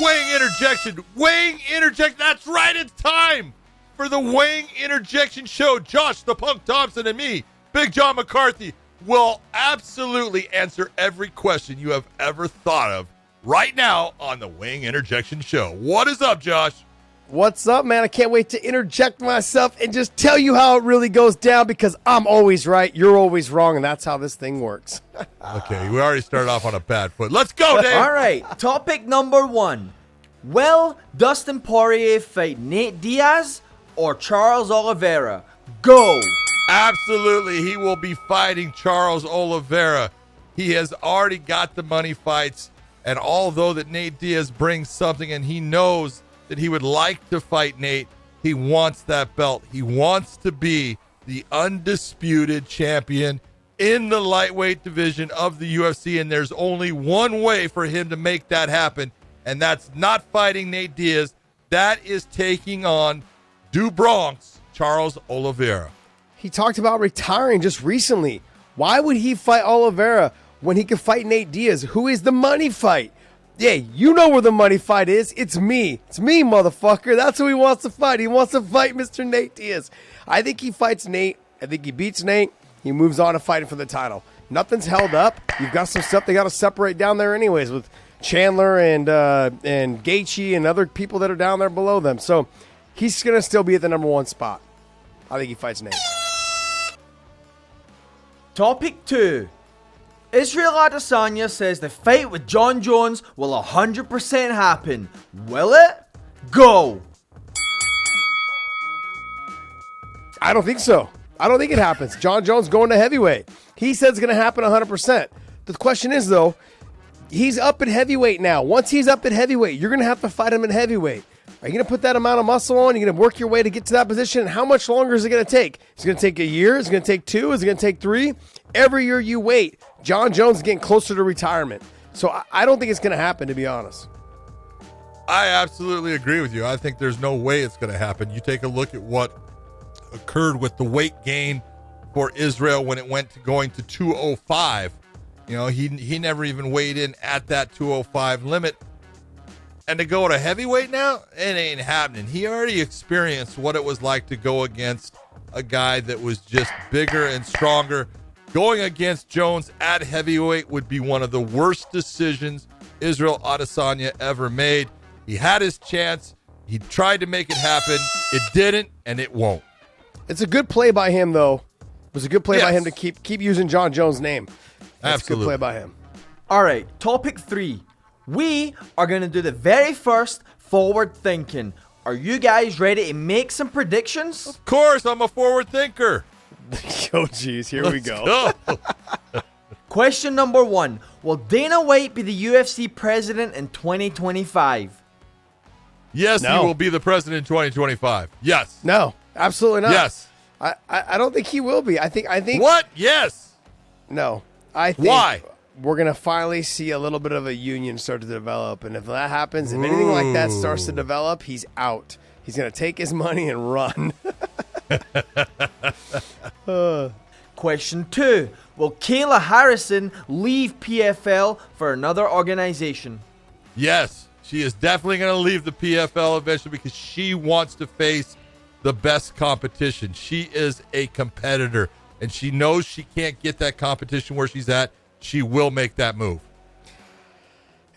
Weighing Interjection. Weighing Interjection. That's right. It's time for the Weighing Interjection show. Josh the Punk Thompson and me, Big John McCarthy, will absolutely answer every question you have ever thought of right now on the Weighing Interjection show. What is up, Josh? What's up, man? I can't wait to interject myself and just tell you how it really goes down because I'm always right, you're always wrong, and that's how this thing works. Okay, we already started off on a bad foot. Let's go, Dave. All right, topic number 1. Will Dustin Poirier fight Nate Diaz or Charles Oliveira? Go! Absolutely, he will be fighting Charles Oliveira. He has already got the money fights, and although that Nate Diaz brings something and he knows that he would like to fight Nate, he wants that belt. He wants to be the undisputed champion in the lightweight division of the UFC, and there's only one way for him to make that happen, and that's not fighting Nate Diaz. That is taking on Bronx Charles Oliveira. He talked about retiring just recently. Why would he fight Oliveira when he could fight Nate Diaz, who is the money fight? Yeah, you know where the money fight is. It's me. It's me, motherfucker. That's who he wants to fight. He wants to fight Mr. Nate Diaz. I think he fights Nate. I think he beats Nate. He moves on to fighting for the title. Nothing's held up. You've got some stuff they got to separate down there anyways with Chandler and Gaethje and other people that are down there below them. So he's going to still be at the number 1 spot. I think he fights Nate. Topic 2. Israel Adesanya says the fight with Jon Jones will 100% happen. Will it? Go! I don't think so. I don't think it happens. Jon Jones going to heavyweight. He said it's going to happen 100%. The question is, though, he's up at heavyweight now. Once he's up at heavyweight, you're going to have to fight him in heavyweight. Are you going to put that amount of muscle on? You're going to work your way to get to that position? And how much longer is it going to take? Is it going to take a year? Is it going to take 2? Is it going to take 3? Every year you wait, Jon Jones is getting closer to retirement. So I don't think it's going to happen, to be honest. I absolutely agree with you. I think there's no way it's going to happen. You take a look at what occurred with the weight gain for Israel when it went to going to 205. You know, he never even weighed in at that 205 limit. And to go to heavyweight now, it ain't happening. He already experienced what it was like to go against a guy that was just bigger and stronger. Going against Jones at heavyweight would be one of the worst decisions Israel Adesanya ever made. He had his chance. He tried to make it happen. It didn't, and it won't. It's a good play by him, though. It was a good play by him to keep using Jon Jones' name. That's Absolutely. a good play by him. All right, topic 3. We are going to do the very first forward thinking. Are you guys ready to make some predictions? Of course, I'm a forward thinker. Oh, geez, here we go. Question number 1. Will Dana White be the UFC president in 2025? Yes, No. he will be the president in 2025. Yes. No, absolutely not. Yes. I don't think he will be. I think What? Yes. No. I think Why? we're going to finally see a little bit of a union start to develop. And if that happens, if anything like that starts to develop, he's out. He's going to take his money and run. Question 2. Will Kayla Harrison leave PFL for another organization? Yes. She is definitely going to leave the PFL eventually because she wants to face the best competition. She is a competitor, and she knows she can't get that competition where she's at. She will make that move.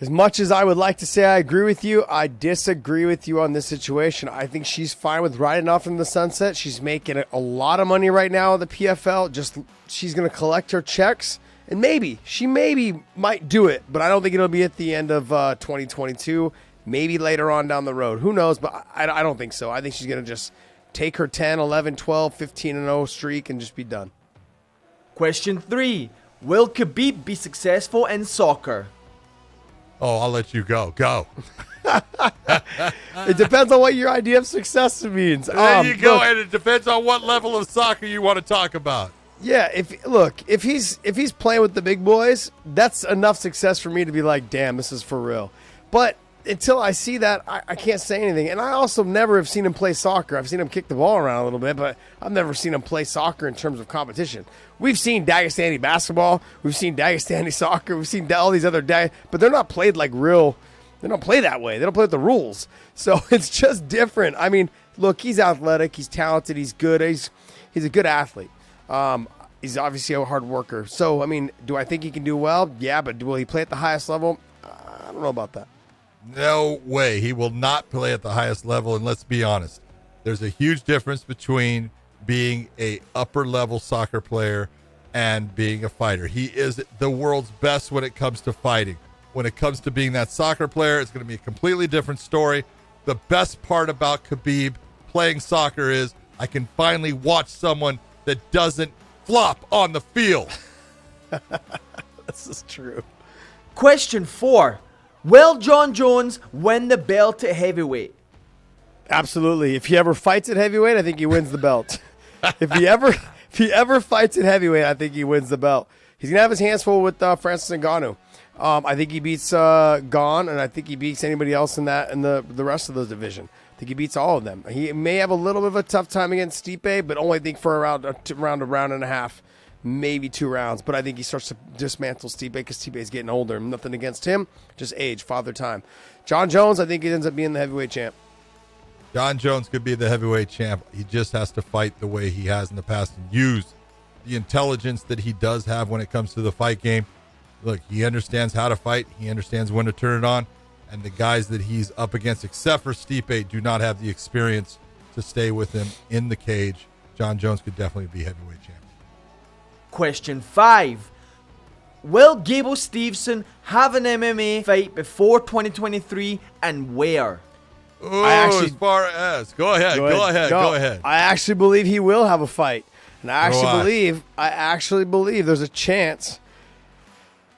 As much as I would like to say I agree with you, I disagree with you on this situation. I think she's fine with riding off in the sunset. She's making a lot of money right now at the PFL. Just she's going to collect her checks, and she might do it, but I don't think it'll be at the end of 2022. Maybe later on down the road. Who knows? But I don't think so. I think she's going to just take her 10, 11, 12, 15-0 streak and just be done. Question 3. Will Khabib be successful in soccer? Oh, I'll let you go. Go. It depends on what your idea of success means. There you go, Look, and it depends on what level of soccer you want to talk about. yeah, if he's playing with the big boys, that's enough success for me to be like, damn, this is for real. But until I see that, I can't say anything. And I also never have seen him play soccer. I've seen him kick the ball around a little bit, but I've never seen him play soccer in terms of competition. We've seen Dagestani basketball. We've seen Dagestani soccer. We've seen all these other but they're not played like real They don't play that way. They don't play with the rules. So it's just different. I mean, look, he's athletic. He's talented. He's good. He's a good athlete. He's obviously a hard worker. So, I mean, do I think he can do well? Yeah, but will he play at the highest level? I don't know about that. No way. He will not play at the highest level. And let's be honest, there's a huge difference between being a upper level soccer player and being a fighter. He is the world's best when it comes to fighting. When it comes to being that soccer player, it's going to be a completely different story. The best part about Khabib playing soccer is I can finally watch someone that doesn't flop on the field. This is true. Question 4. Will Jon Jones win the belt at heavyweight? Absolutely. If he ever fights at heavyweight, I think he wins the belt. If he ever fights at heavyweight, I think he wins the belt. He's gonna have his hands full with Francis Ngannou. I think he beats Gon, and I think he beats anybody else in the rest of the division. I think he beats all of them. He may have a little bit of a tough time against Stipe, but only think for a round and a half, maybe 2 rounds. But I think he starts to dismantle Stipe because Stipe is getting older. Nothing against him, just age, father time. Jon Jones, I think he ends up being the heavyweight champ. Jon Jones could be the heavyweight champ. He just has to fight the way he has in the past and use the intelligence that he does have when it comes to the fight game. Look, he understands how to fight. He understands when to turn it on. And the guys that he's up against, except for Stipe, do not have the experience to stay with him in the cage. Jon Jones could definitely be heavyweight champ. Question 5. Will Gable Steveson have an MMA fight before 2023 and where? Oh, as far as. Go ahead. I actually believe he will have a fight. And I actually believe there's a chance.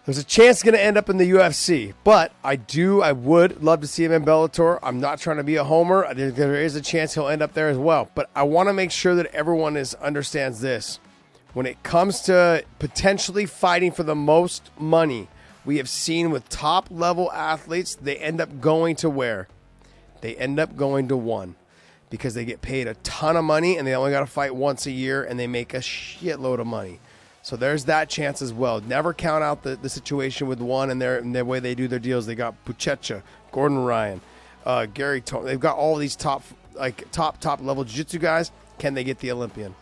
There's a chance he's going to end up in the UFC. But I would love to see him in Bellator. I'm not trying to be a homer. There is a chance he'll end up there as well. But I want to make sure that everyone understands this. When it comes to potentially fighting for the most money, we have seen with top-level athletes, they end up going to where? They end up going to one because they get paid a ton of money and they only got to fight once a year and they make a shitload of money. So there's that chance as well. Never count out the situation with one and their way they do their deals. They got Puchecha, Gordon Ryan, Gary Tone. They've got all these top level jiu-jitsu guys. Can they get the Olympian?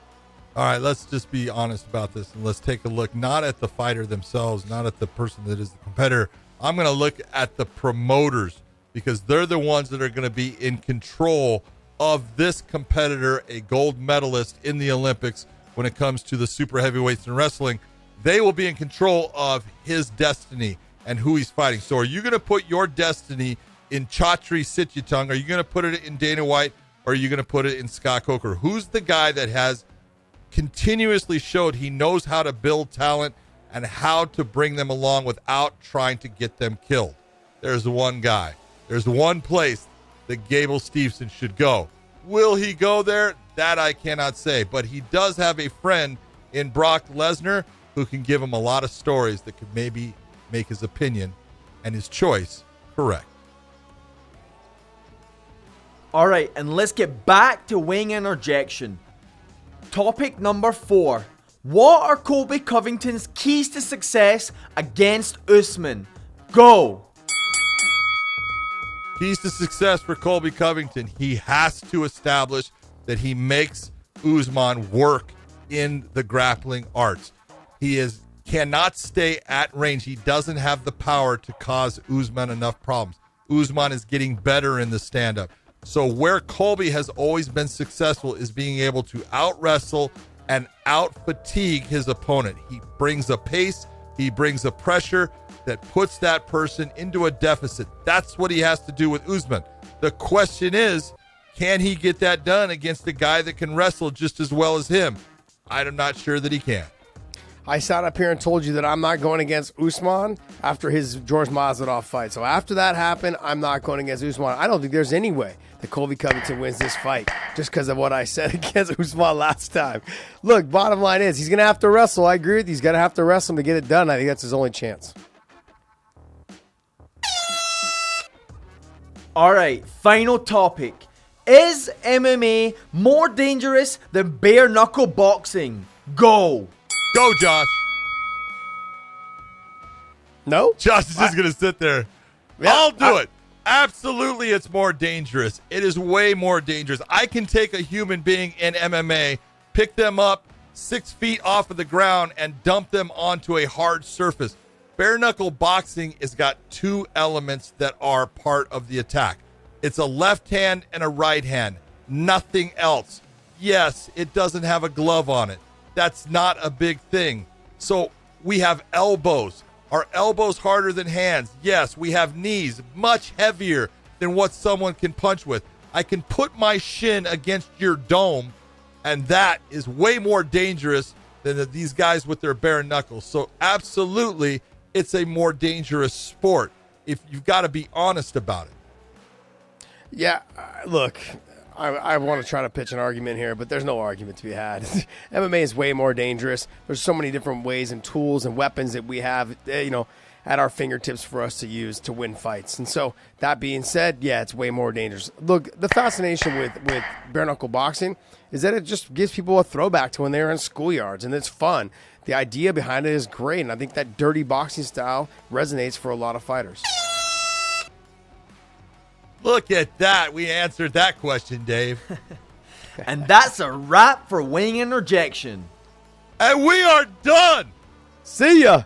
All right, let's just be honest about this and let's take a look not at the fighter themselves, not at the person that is the competitor. I'm going to look at the promoters because they're the ones that are going to be in control of this competitor, a gold medalist in the Olympics when it comes to the super heavyweights in wrestling. They will be in control of his destiny and who he's fighting. So are you going to put your destiny in Chatri Sityodtong? Are you going to put it in Dana White? Or are you going to put it in Scott Coker? Who's the guy that has continuously showed he knows how to build talent and how to bring them along without trying to get them killed? There's one guy. There's one place that Gable Steveson should go. Will he go there? That I cannot say. But he does have a friend in Brock Lesnar who can give him a lot of stories that could maybe make his opinion and his choice correct. All right, and let's get back to wing interjection. Topic number 4. What are Colby Covington's keys to success against Usman? Go! Keys to success for Colby Covington. He has to establish that he makes Usman work in the grappling arts. He cannot stay at range. He doesn't have the power to cause Usman enough problems. Usman is getting better in the stand-up. So where Colby has always been successful is being able to out-wrestle and out-fatigue his opponent. He brings a pace, he brings a pressure that puts that person into a deficit. That's what he has to do with Usman. The question is, can he get that done against a guy that can wrestle just as well as him? I'm not sure that he can. I sat up here and told you that I'm not going against Usman after his George Masvidal fight. So after that happened, I'm not going against Usman. I don't think there's any way that Colby Covington wins this fight just because of what I said against Usman last time. Look, bottom line is he's going to have to wrestle. I agree with you. He's going to have to wrestle to get it done. I think that's his only chance. All right, final topic. Is MMA more dangerous than bare knuckle boxing? Go! Go, Josh. No? Josh is just going to sit there. Yeah, I'll do it. Absolutely, it's more dangerous. It is way more dangerous. I can take a human being in MMA, pick them up 6 feet off of the ground, and dump them onto a hard surface. Bare knuckle boxing has got two elements that are part of the attack. It's a left hand and a right hand. Nothing else. Yes, it doesn't have a glove on it. That's not a big thing. So we have elbows. Are elbows harder than hands? Yes. We have knees, much heavier than what someone can punch with. I can put my shin against your dome, and that is way more dangerous than these guys with their bare knuckles. So absolutely, it's a more dangerous sport if you've got to be honest about it. Yeah, look, I want to try to pitch an argument here, but there's no argument to be had. MMA is way more dangerous. There's so many different ways and tools and weapons that we have, at our fingertips for us to use to win fights. And so that being said, yeah, it's way more dangerous. Look, the fascination with bare knuckle boxing is that it just gives people a throwback to when they were in schoolyards, and it's fun. The idea behind it is great, and I think that dirty boxing style resonates for a lot of fighters. Look at that. We answered that question, Dave. And that's a wrap for Wing Interjection. And we are done. See ya.